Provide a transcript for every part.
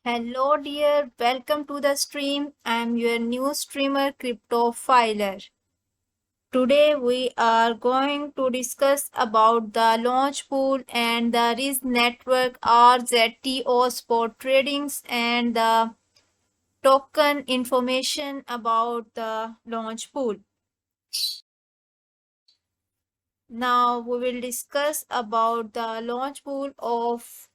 Hello dear, welcome to the stream. I am your new streamer Cryptophiler. Today we are going to discuss about the launch pool and the Riz network RZTO spot tradings and the token information about the launch pool. Now we will discuss about the launch pool of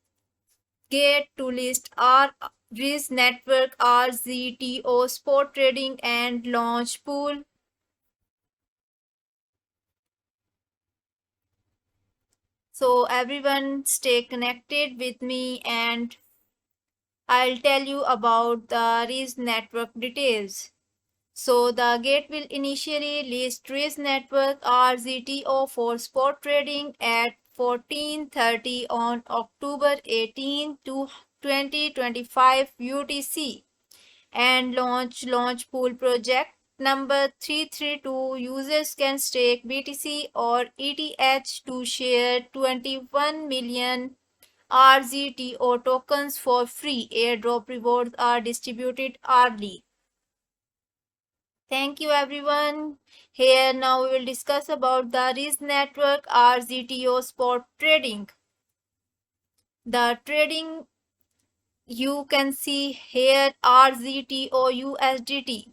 Gate to list R Riz network RZTO spot trading and launch pool. So everyone stay connected with me and I'll tell you about the Riz network details. So the gate will initially list Riz network RZTO for spot trading at 14:30 on October 18 to 2025 UTC and launch pool project number 332. Users can stake BTC or ETH to share 21 million RZTO tokens for free. Airdrop rewards are distributed early. Thank you everyone. Here now we will discuss about the Riz network RZTO spot trading. The trading you can see here RZTO USDT.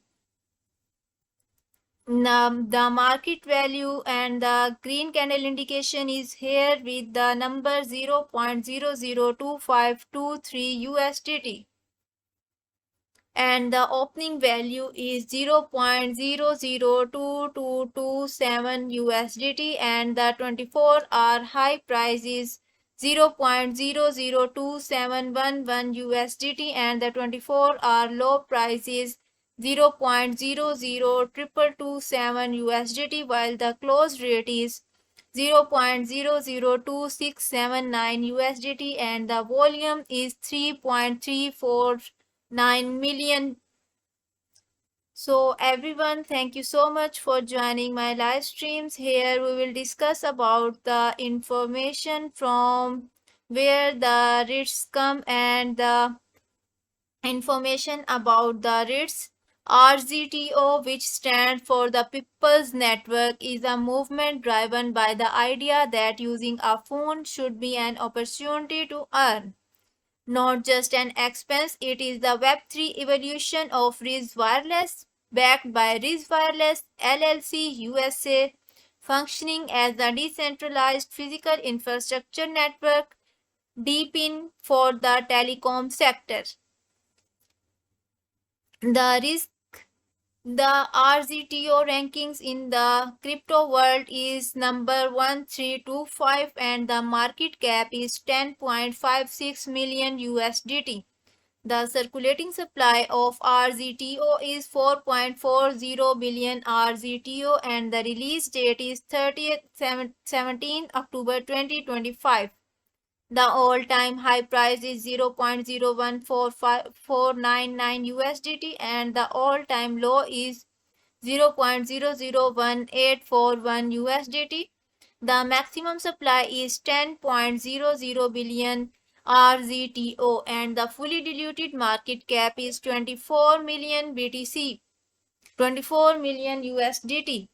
The market value and the green candle indication is here with the number 0.002523 USDT and the opening value is 0.002227 USDT and the 24-hour high price is 0.002711 USDT and the 24-hour low price is 0.002227 USDT while the close rate is 0.002679 USDT and the volume is 3.349 million. So everyone, thank you so much for joining my live streams. Here we will discuss about the information from where the REITs come and the information about the REITs. RZTO, which stands for the People's Network, is a movement driven by the idea that using a phone should be an opportunity to earn, not just an expense. It is the Web3 evolution of Riz Wireless, backed by Riz Wireless LLC USA, functioning as a decentralized physical infrastructure network, DePIN, for the telecom sector. The RZTO rankings in the crypto world is number 1325 and the market cap is 10.56 million USDT. The circulating supply of RZTO is 4.40 billion RZTO and the release date is 17 October 2025. The all-time high price is 0.014499 USDT and the all-time low is 0.001841 USDT. The maximum supply is 10.00 billion RZTO and the fully diluted market cap is 24 million BTC, 24 million USDT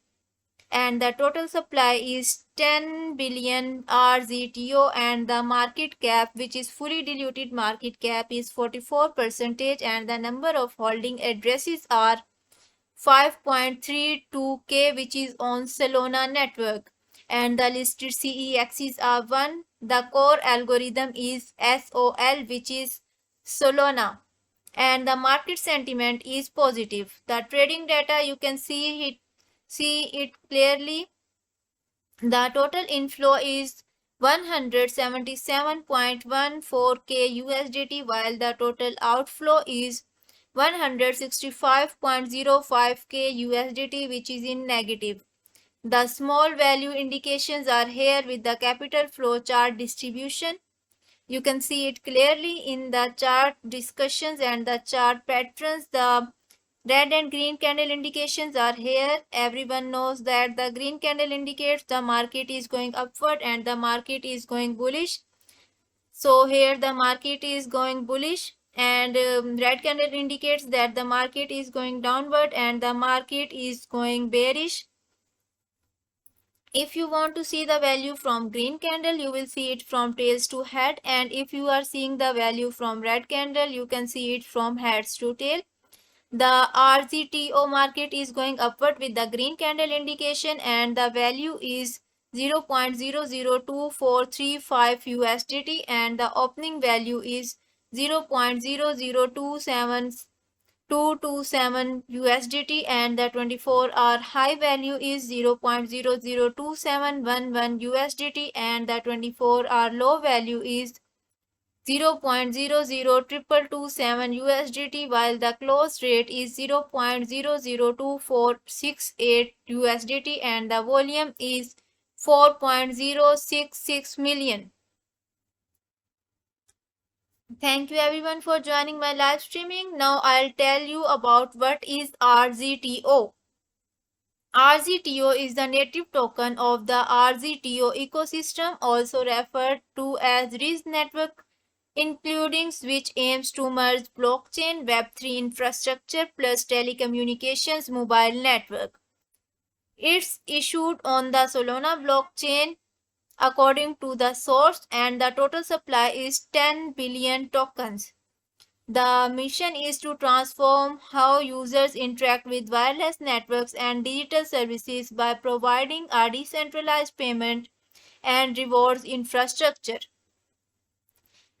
and the total supply is 10 billion RZTO and the market cap, which is fully diluted market cap, is 44% and the number of holding addresses are 5.32k, which is on Solana network and the listed CEXs are 1. The core algorithm is SOL, which is Solana and the market sentiment is positive. The trading data you can see it clearly. The total inflow is 177.14k USDT while the total outflow is 165.05k USDT, which is in negative. The small value indications are here with the capital flow chart distribution. You can see it clearly in the chart discussions and the chart patterns. The red and green candle indications are here. Everyone knows that the green candle indicates the market is going upward and the market is going bullish. So here the market is going bullish and red candle indicates that the market is going downward and the market is going bearish. If you want to see the value from green candle, you will see it from tails to head, and if you are seeing the value from red candle, you can see it from heads to tail. The RZTO market is going upward with the green candle indication, and the value is 0.002435 USDT, and the opening value is 0.0027227 USDT, and the 24-hour high value is 0.002711 USDT, and the 24-hour low value is 0.002227 USDT, while the close rate is 0.002468 USDT, and the volume is 4.066 million. Thank you everyone for joining my live streaming. Now I'll tell you about what is RZTO. RZTO is the native token of the RZTO ecosystem, also referred to as RIZ network, including which aims to merge blockchain, Web3 infrastructure plus telecommunications mobile network. It's issued on the Solana blockchain according to the source, and the total supply is 10 billion tokens. The mission is to transform how users interact with wireless networks and digital services by providing a decentralized payment and rewards infrastructure.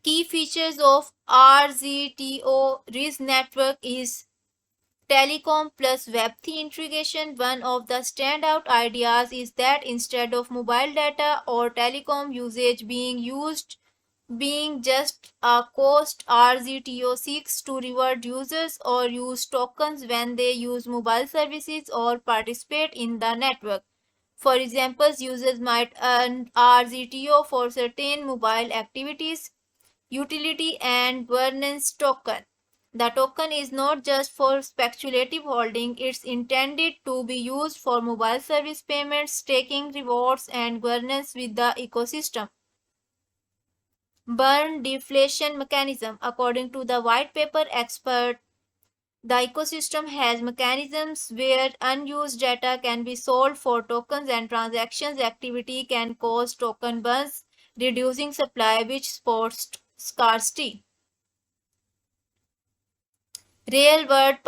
Key features of RZTO RIZ network is telecom plus Web3 integration. One of the standout ideas is that instead of mobile data or telecom usage being just a cost, RZTO seeks to reward users or use tokens when they use mobile services or participate in the network. For example, users might earn RZTO for certain mobile activities, utility, and governance token. The token is not just for speculative holding, it's intended to be used for mobile service payments, staking rewards, and governance with the ecosystem. Burn deflation mechanism. According to the white paper expert, the ecosystem has mechanisms where unused data can be sold for tokens and transactions activity can cause token burns, reducing supply which supports scarcity. Real world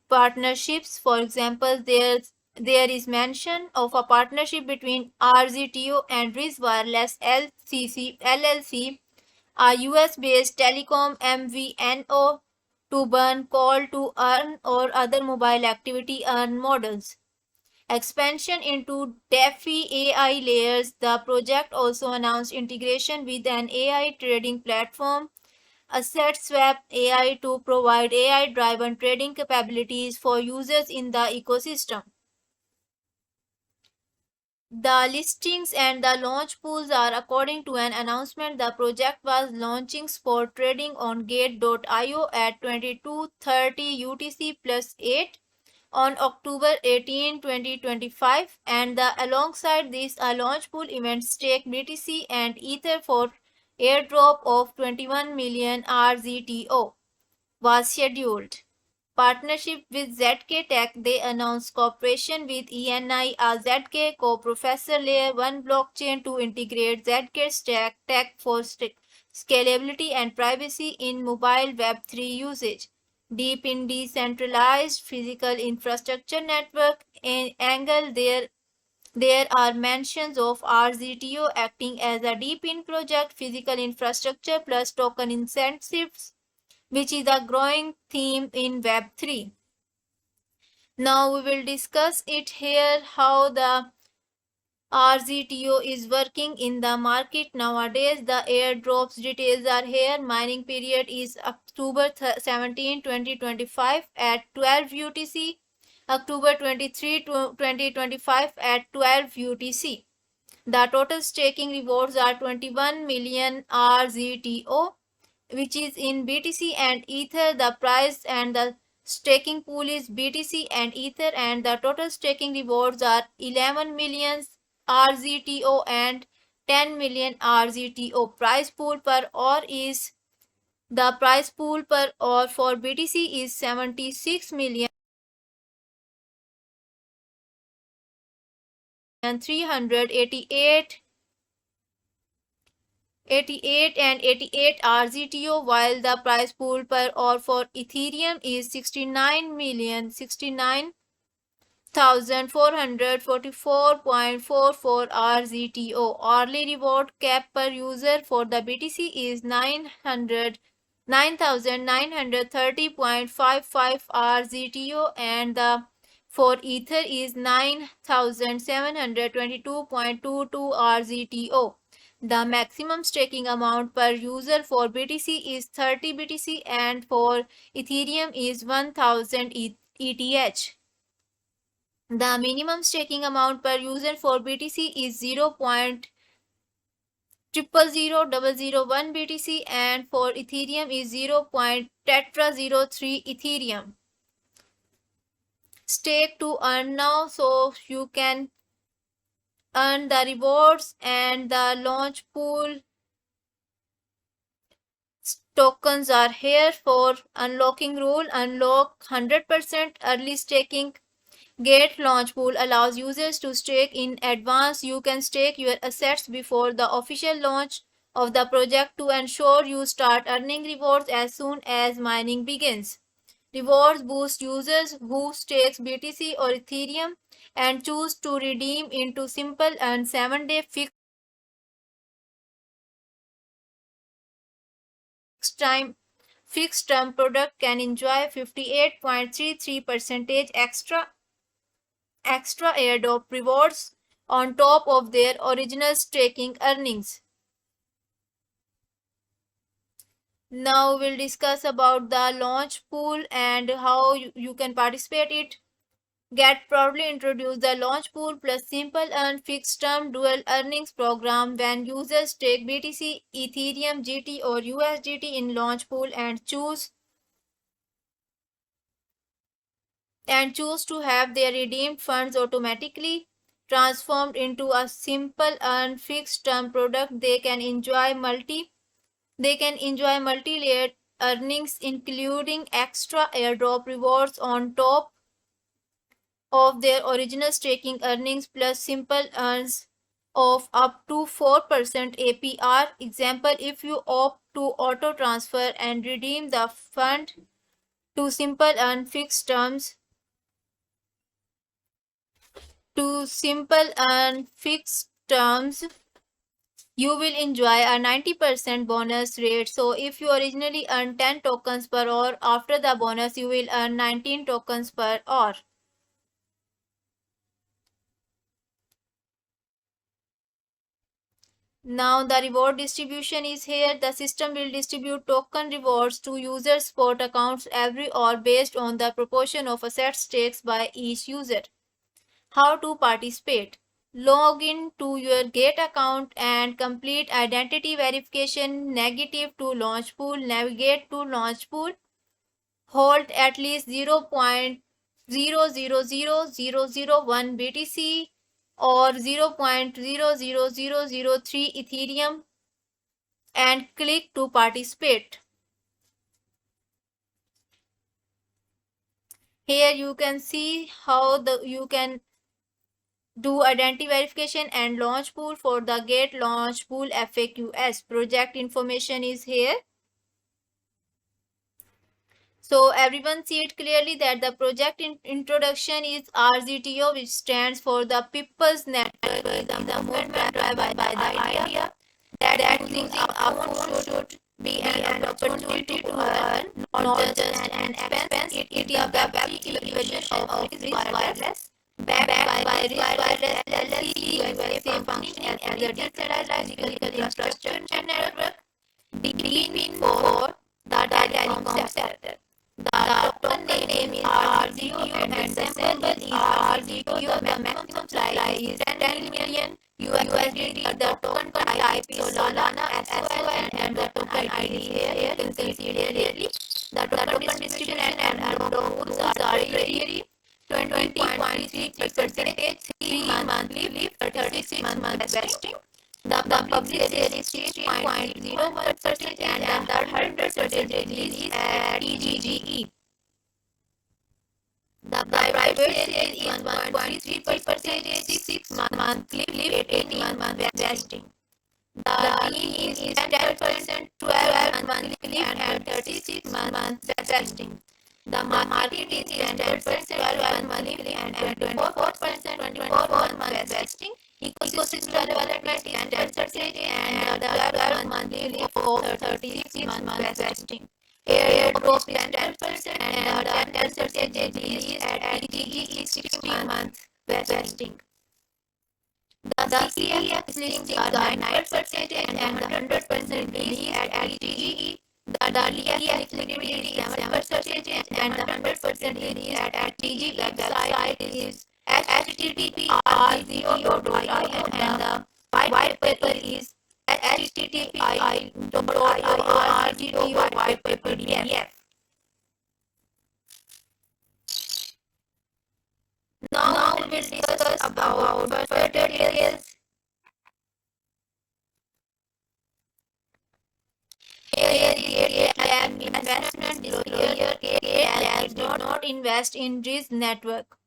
partnerships. For example, there is mention of a partnership between RZTO and RIZ Wireless LLC, a US-based telecom MVNO, to burn call to earn or other mobile activity earn models. Expansion into DeFi AI layers. The project also announced integration with an AI trading platform, AssetSwap AI, to provide AI-driven trading capabilities for users in the ecosystem. The listings and the launch pools are according to an announcement. The project was launching spot trading on Gate.io at 22:30 UTC plus 8 on October 18, 2025, and alongside this, a launch pool event stake BTC and Ether for airdrop of 21 million RZTO was scheduled. Partnership with ZK Tech. They announced cooperation with ENI, a ZK co-processor layer 1 blockchain, to integrate ZK tech for scalability and privacy in mobile Web3 usage. Deep in decentralized physical infrastructure network angle, there are mentions of RZTO acting as a deep in project physical infrastructure plus token incentives, which is a growing theme in Web3. Now we will discuss it here how the RZTO is working in the market nowadays. The airdrops details are here. Mining period is October 17, 2025 at 12 UTC, October 23, 2025 at 12 UTC. The total staking rewards are 21 million RZTO, which is in BTC and Ether. The price and the staking pool is BTC and Ether, and the total staking rewards are 11 million RZTO and 10 million RZTO. Price pool per hour is The price pool per or for BTC is 76 million 388 and 88 RZTO, while the price pool per or for Ethereum is 69,444.44 RZTO. Hourly reward cap per user for the BTC is 9,930.55 RZTO, and the for Ether is 9,722.22 RZTO. The maximum staking amount per user for BTC is 30 BTC and for Ethereum is 1000 ETH. The minimum staking amount per user for BTC is 0.000001 BTC and for Ethereum is 0.tetra03 Ethereum. Stake to earn now, so you can earn the rewards and the launch pool tokens are here for unlocking rule. Unlock 100% early staking. Gate launch pool allows users to stake in advance. You can stake your assets before the official launch of the project to ensure you start earning rewards as soon as mining begins. Rewards boost users who stakes BTC or Ethereum and choose to redeem into simple and 7-day fixed term product can enjoy 58.33% extra airdrop rewards on top of their original staking earnings. Now we'll discuss about the launch pool and how you can participate it. Get proudly introduced the launch pool plus simple earn fixed term dual earnings program when users take BTC, Ethereum, GT or USDT in launch pool and choose to have their redeemed funds automatically transformed into a simple earned fixed term product. They can enjoy multi-layered earnings including extra airdrop rewards on top of their original staking earnings plus simple earns of up to 4% APR. Example, if you opt to auto transfer and redeem the fund to simple earn fixed terms you will enjoy a 90% bonus rate. So if you originally earn 10 tokens per hour, after the bonus you will earn 19 tokens per hour. Now the reward distribution is here. The system will distribute token rewards to user spot accounts every hour based on the proportion of assets staked by each user. How to participate? Log in to your Gate account and complete identity verification. Negative to launch pool. Navigate to launch pool. Hold at least 0.000001 BTC or 0.00003 Ethereum and click to participate. Here you can see how you can do identity verification and launch pool for the Gate launch pool FAQs. Project information is here. So everyone see it clearly that the project introduction is RZTO, which stands for the People's Network, the movement driven by the idea that using our phone should be an opportunity to earn, not just an expense. It is the web evolution of this wireless, backed by wireless LLC, USA functioning as a decentralized physical infrastructure network between for the telecom sector. The token name is RZTO and the symbol is RZTO. The maximum supply is 10 million USDT. The token type is Solana SOL and the token ID here you can see clearly. The token distribution and rules are very 20.33%, 3 monthly leave, 36 months vesting. The public sale is 3.01% and the 100% release at TGE. The private sale is 1.33%, 6 monthly, 18-month vesting. The dean is 10%, 12 monthly and 36-month vesting. The market is 10%, 12 monthly and 24%, 24-month vesting. Ecosystem development is 10% and the 12 monthly for 36-month vesting. Airdrop is 10% and the 10% release at TGE is 16-month vesting. The CPF listings are 9% and 100% release at TGE. The DLF liquidity is 7% and 100% release at TGE. Website is http://rgo.io and the white paper is http://rgo.org white paper PDF. Now we will discuss about further details. Here is GateLab investment disclosure. GateLab did not invest in Riz Network.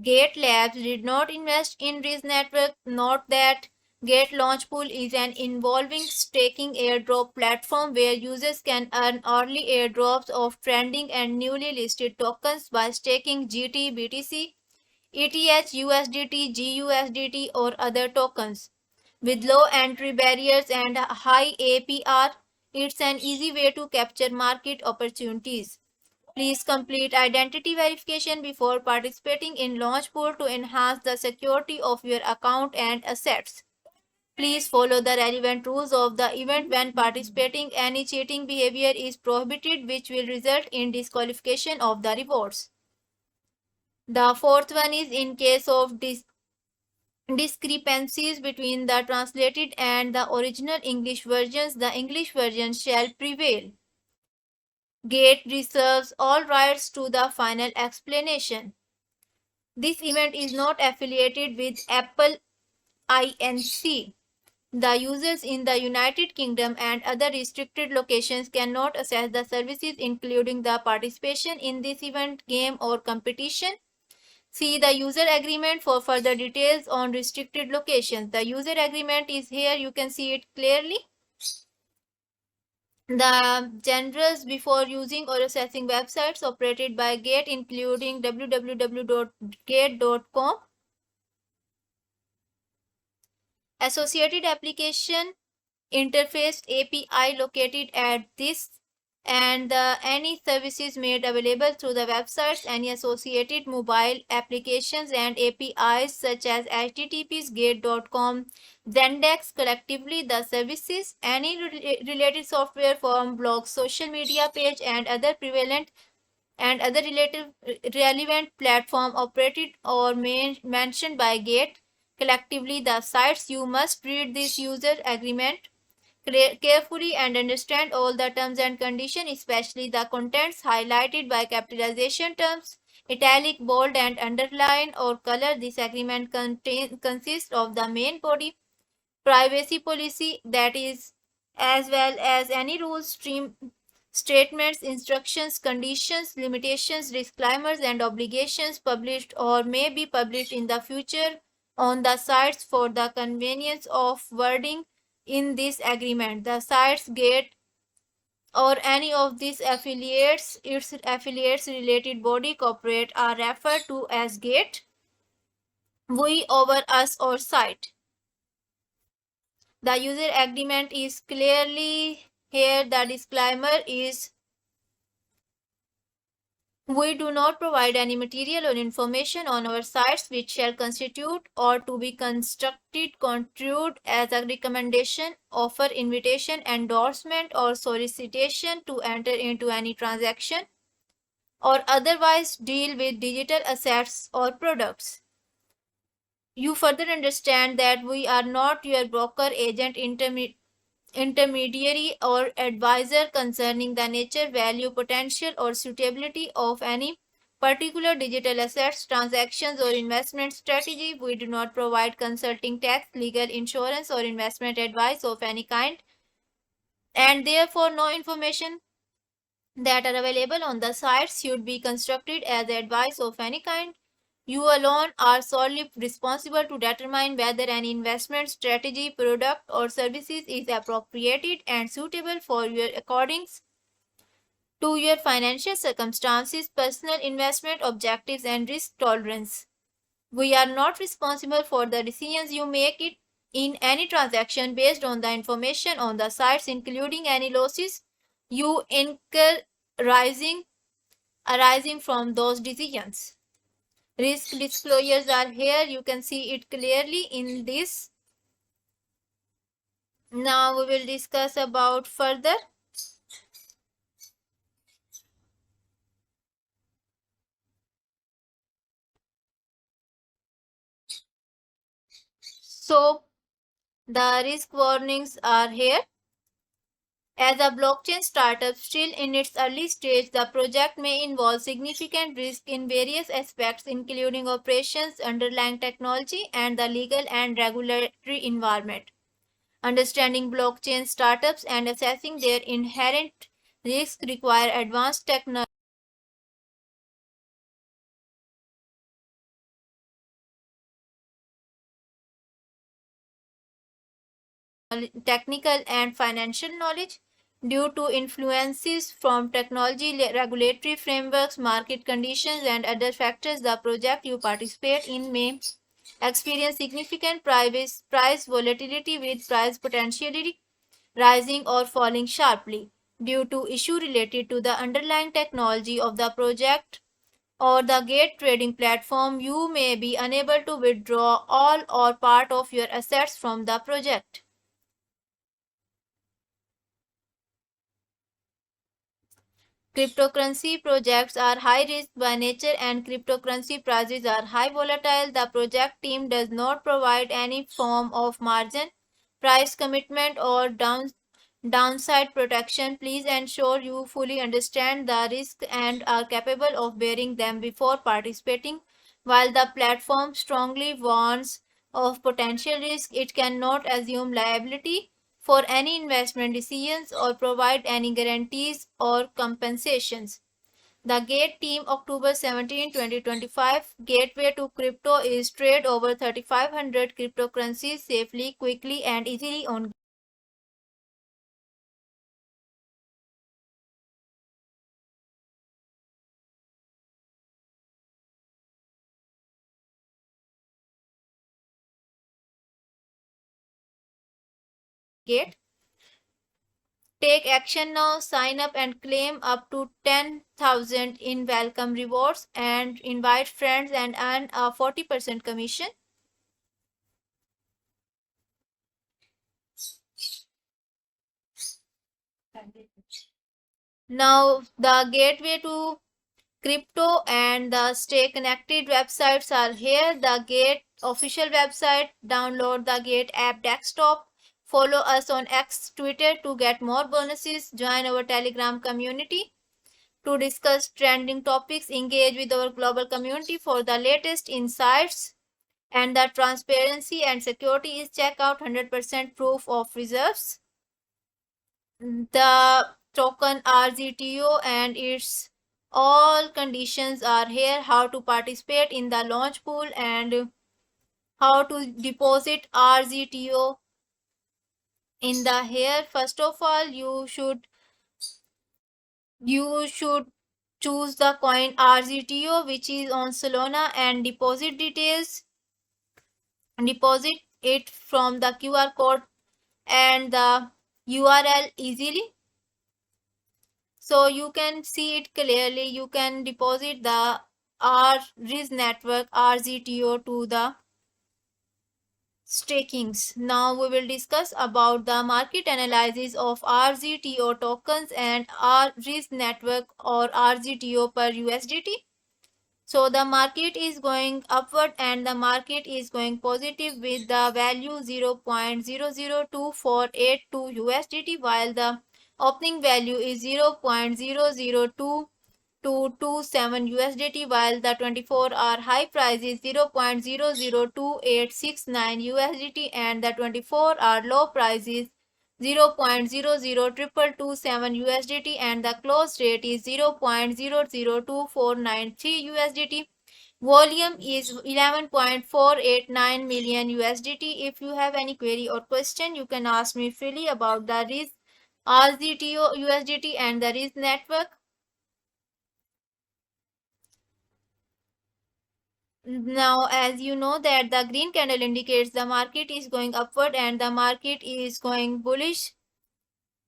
Gate Labs did not invest in Riz Network. Note that Gate Launchpool is an involving staking airdrop platform where users can earn early airdrops of trending and newly listed tokens by staking GT, BTC, ETH, USDT, GUSDT, or other tokens. With low entry barriers and high APR, it's an easy way to capture market opportunities. Please complete identity verification before participating in Launchpool to enhance the security of your account and assets. Please follow the relevant rules of the event when participating. Any cheating behavior is prohibited, which will result in disqualification of the rewards. The fourth one is in case of discrepancies between the translated and the original English versions, the English version shall prevail. Gate reserves all rights to the final explanation. This event is not affiliated with Apple Inc. The users in the United Kingdom and other restricted locations cannot access the services, including the participation in this event, game, or competition. See the user agreement for further details on restricted locations. The user agreement is here. You can see it clearly. The genres before using or accessing websites operated by Gate, including www.gate.com. Associated application interface API located at this and any services made available through the websites, any associated mobile applications and APIs such as HTTP's Gate.com, Zendesk, collectively the services, any related software from blogs, social media page and other prevalent and other relative relevant platform operated or mentioned by Gate, collectively the sites. You must read this user agreement carefully and understand all the terms and conditions, especially the contents highlighted by capitalization terms, italic, bold, and underline or color. This agreement consists of the main body, privacy policy, that is, as well as any rules, statements, instructions, conditions, limitations, disclaimers, and obligations published or may be published in the future on the sites for the convenience of wording in this agreement. The sites Gate or any of these affiliates, its affiliates, related body, corporate are referred to as Gate, we, over, us, or site. The user agreement is clearly here. The disclaimer is we do not provide any material or information on our sites which shall constitute or to be construed, construed as a recommendation, offer, invitation, endorsement, or solicitation to enter into any transaction or otherwise deal with digital assets or products. You further understand that we are not your broker, agent, intermediary, or advisor concerning the nature, value, potential, or suitability of any particular digital assets, transactions, or investment strategy. We do not provide consulting, tax, legal, insurance, or investment advice of any kind, and therefore no information that are available on the sites should be construed as advice of any kind. You alone are solely responsible to determine whether an investment strategy, product, or services is appropriate and suitable for your according to your financial circumstances, personal investment objectives, and risk tolerance. We are not responsible for the decisions you make it in any transaction based on the information on the sites, including any losses you incur arising from those decisions. Risk disclosures are here. You can see it clearly in this. Now we will discuss about further. So the risk warnings are here. As a blockchain startup still in its early stage, the project may involve significant risk in various aspects, including operations, underlying technology, and the legal and regulatory environment. Understanding blockchain startups and assessing their inherent risks require advanced technical and financial knowledge. Due to influences from technology, regulatory frameworks, market conditions, and other factors, the project you participate in may experience significant price volatility, with price potentially rising or falling sharply due to issues related to the underlying technology of the project or the gate trading platform. You may be unable to withdraw all or part of your assets from the project. Cryptocurrency projects are high risk by nature and cryptocurrency prices are high volatile. The project team does not provide any form of margin, price commitment, or downside protection. Please ensure you fully understand the risk and are capable of bearing them before participating. While the platform strongly warns of potential risk, it cannot assume liability for any investment decisions or provide any guarantees or compensations. The GATE team, October 17, 2025. Gateway to crypto is trade over 3,500 cryptocurrencies safely, quickly, and easily on Gate. Take action now, sign up and claim up to 10,000 in welcome rewards and invite friends and earn a 40% commission. Now the gateway to crypto and the stay connected websites are here. The Gate official website, download the Gate app desktop, follow us on X Twitter to get more bonuses, join our Telegram community to discuss trending topics, engage with our global community for the latest insights, and the transparency and security is check out 100% proof of reserves. The token RZTO and its all conditions are here. How to participate in the launch pool and how to deposit RZTO in the here. First of all, you should choose the coin RZTO which is on Solana and deposit details. Deposit it from the QR code and the URL easily. So you can see it clearly. You can deposit the RIS network RZTO to the stakings. Now we will discuss about the market analysis of RZTO tokens and RIS network or RZTO per USDT. So the market is going upward and the market is going positive with the value 0.002482 USDT, while the opening value is 0.002 0.0227 USDT, while the 24-hour high price is 0.002869 USDT and the 24-hour low price is 0.002227 USDT and the close rate is 0.002493 USDT. Volume is 11.489 million USDT. If you have any query or question, you can ask me freely about the RIS, RZTO, USDT and the RIS network. Now, as you know that the green candle indicates the market is going upward and the market is going bullish.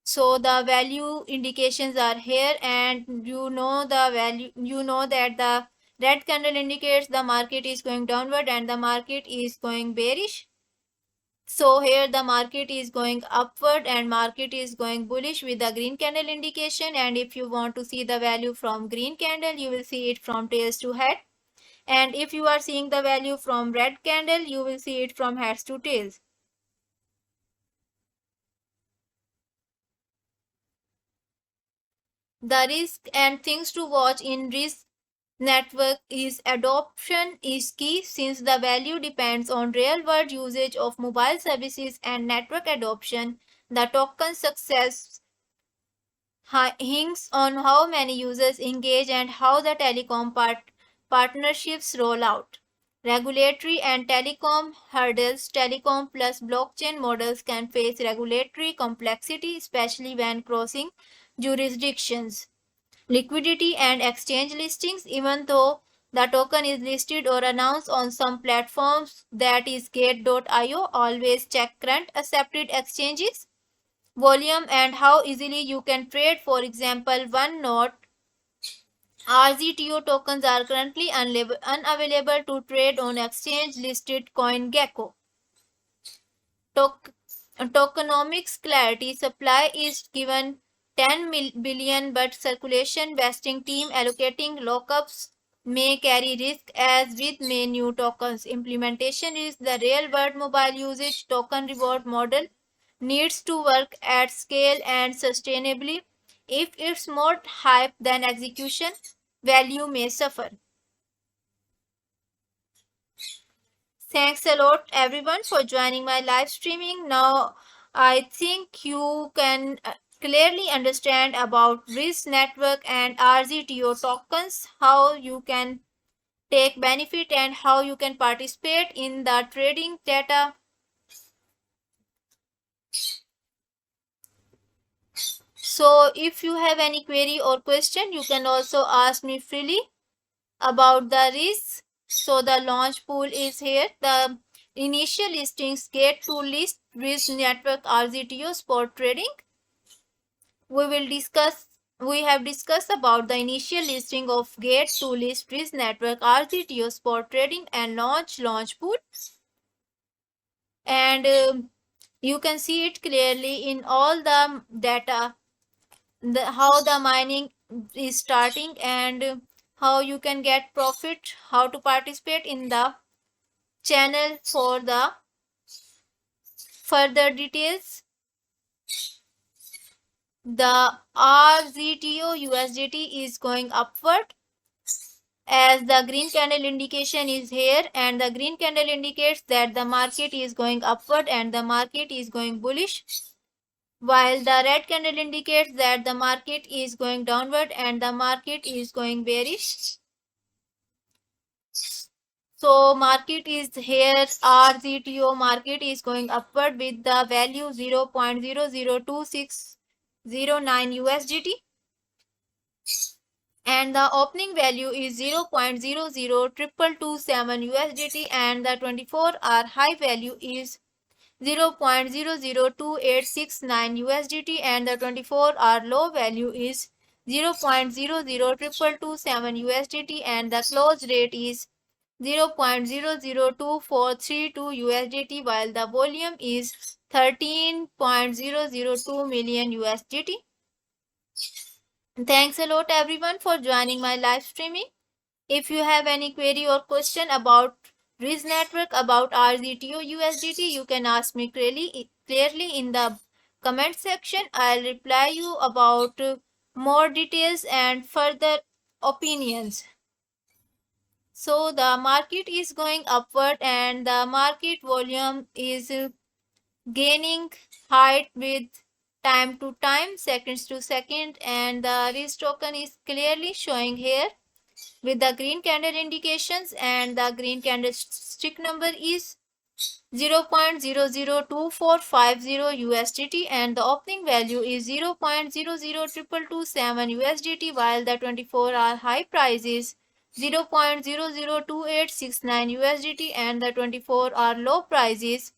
So the value indications are here, and you know the value, you know that the red candle indicates the market is going downward and the market is going bearish. So here the market is going upward and market is going bullish with the green candle indication. And if you want to see the value from green candle, you will see it from tails to head. And if you are seeing the value from red candle, you will see it from heads to tails. The risk and things to watch in risk network is adoption is key, since the value depends on real world usage of mobile services and network adoption. The token success hinges on how many users engage and how the telecom partnerships roll out. Regulatory and telecom hurdles. Telecom plus blockchain models can face regulatory complexity, especially when crossing jurisdictions. Liquidity and exchange listings. Even though the token is listed or announced on some platforms, that is Gate.io, always check current accepted exchanges. Volume and how easily you can trade. For example, one node RZTO tokens are currently unavailable to trade on exchange listed CoinGecko. Tokenomics clarity. Supply is given 10 billion, but circulation vesting team allocating lockups may carry risk as with many new tokens. Implementation is the real world mobile usage token reward model needs to work at scale and sustainably. If it's more hype than execution, value may suffer. Thanks a lot everyone for joining my live streaming. Now I think you can clearly understand about RIS network and RZTO tokens, how you can take benefit and how you can participate in the trading data. So if you have any query or question, you can also ask me freely about the RIS. So the launch pool is here. The initial listings get to list RIS network RZTO spot trading. We have discussed about the initial listing of Gate to list RIS network RZTO spot trading and launch pool. And you can see it clearly in all the data, how the mining is starting and how you can get profit, how to participate in the channel. For the further details, the RZTO USDT is going upward as the green candle indication is here, and the green candle indicates that the market is going upward and the market is going bullish, while the red candle indicates that the market is going downward and the market is going bearish. So market is here, RZTO market is going upward with the value 0.002609 USDT and the opening value is 0.002227 USDT and the 24-hour high value is 0.002869 USDT and the 24-hour low value is 0.002227 USDT and the close rate is 0.002432 USDT, while the volume is 13.002 million USDT. Thanks a lot everyone for joining my live streaming. If you have any query or question about RIS network, about RZTO USDT, you can ask me clearly in the comment section. I'll reply you about more details and further opinions. So the market is going upward and the market volume is gaining height with time to time, seconds to second, and the risk token is clearly showing here with the green candle indications, and the green candlestick number is 0.002450 USDT and the opening value is 0.002227 USDT, while the 24-hour high price is 0.002869 USDT and the 24-hour low price is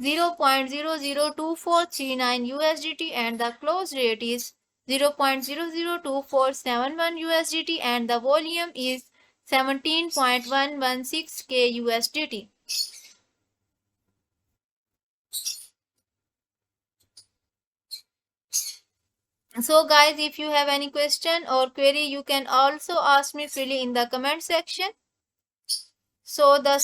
0.002439 USDT and the close rate is 0.002471 USDT and the volume is 17.116K USDT. So guys, if you have any question or query, you can also ask me freely in the comment section. So the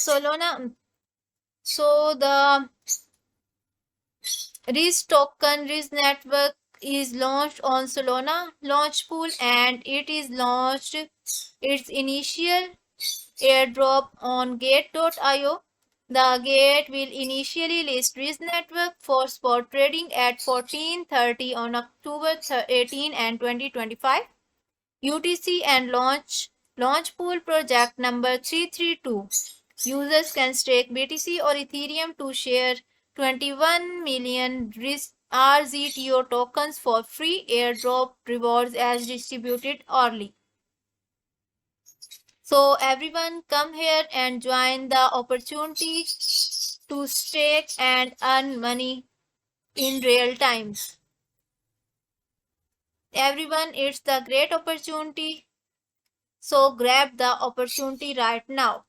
RIS token, RIS network is launched on Solana launch pool and it is launched its initial airdrop on Gate.io. The Gate will initially list RIS network for spot trading at 14:30 on October 18 and 2025. UTC and launch pool project number 332. Users can stake BTC or Ethereum to share 21 million RZTO tokens for free airdrop rewards as distributed early. So everyone come here and join the opportunity to stake and earn money in real times. Everyone, it's the great opportunity. So grab the opportunity right now.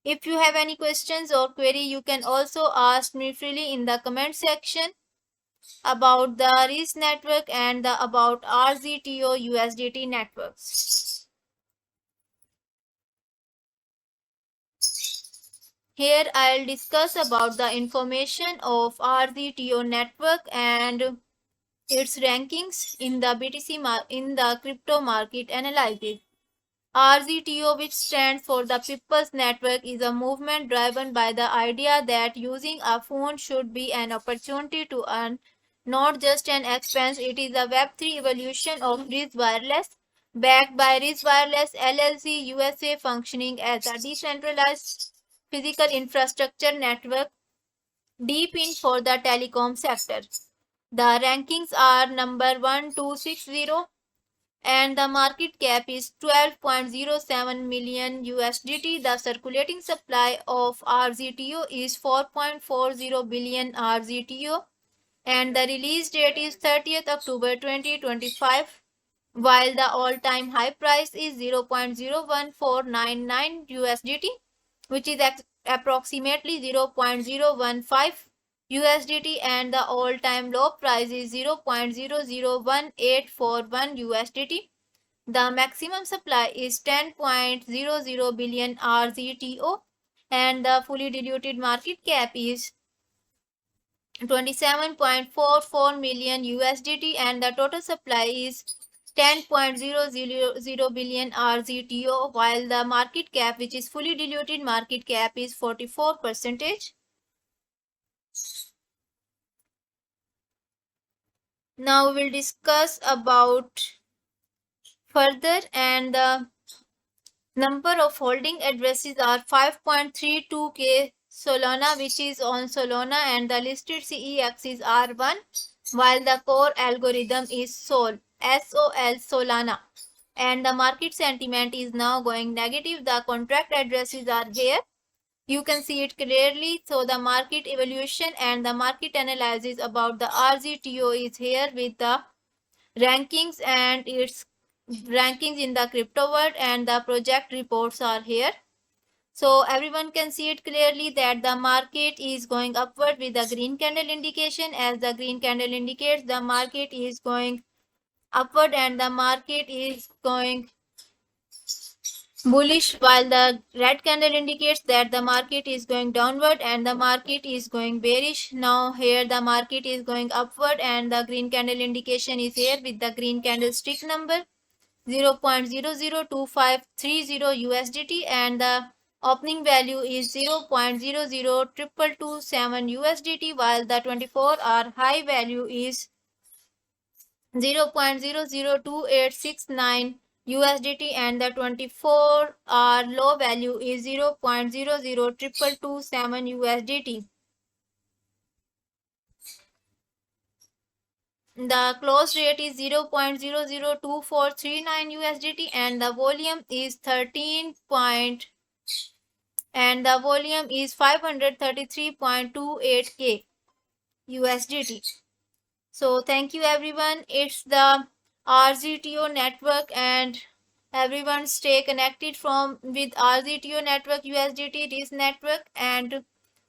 If you have any questions or query, you can also ask me freely in the comment section about the RIS network and about RZTO USDT networks. Here I'll discuss about the information of RZTO network and its rankings in the in the crypto market analysis. RZTO, which stands for the People's Network, is a movement driven by the idea that using a phone should be an opportunity to earn, not just an expense. It is a Web3 evolution of RIS Wireless, backed by RIS Wireless LLC USA, functioning as a decentralized physical infrastructure network deep in for the telecom sector. The rankings are number 1260 and the market cap is 12.07 million USDT. The circulating supply of RZTO is 4.40 billion RZTO and the release date is 30th October 2025, while the all-time high price is 0.01499 USDT, which is approximately 0.015 USDT, and the all-time low price is 0.001841 USDT. The maximum supply is 10.00 billion RZTO and the fully diluted market cap is 27.44 million USDT and the total supply is 10.000 billion RZTO, while the market cap, which is fully diluted market cap, is 44%. Now we will discuss about further, and the number of holding addresses are 5.32k Solana, which is on Solana, and the listed CEX is R1, while the core algorithm is SOL Solana, and the market sentiment is now going negative. The contract addresses are here. You can see it clearly. So the market evolution and the market analysis about the RZTO is here with the rankings and its rankings in the crypto world, and the project reports are here. So everyone can see it clearly that the market is going upward with the green candle indication. As the green candle indicates, the market is going upward and the market is going bullish, while the red candle indicates that the market is going downward and the market is going bearish. Now here the market is going upward and the green candle indication is here with the green candlestick number 0.002530 USDT, and the opening value is 0.002227 USDT, while the 24-hour high value is 0.002869 USDT, and the 24-hour low value is 0.002227 USDT. The close rate is 0.002439 USDT, and the volume is 533.28K USDT. So thank you everyone. It's the RZTO network, and everyone stay connected from with RZTO network, USDT RIS network. And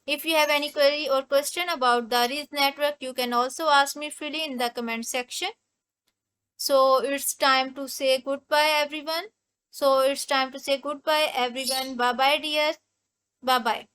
if you have any query or question about the RIS network, you can also ask me freely in the comment section. So it's time to say goodbye everyone. Bye bye dear. Bye bye.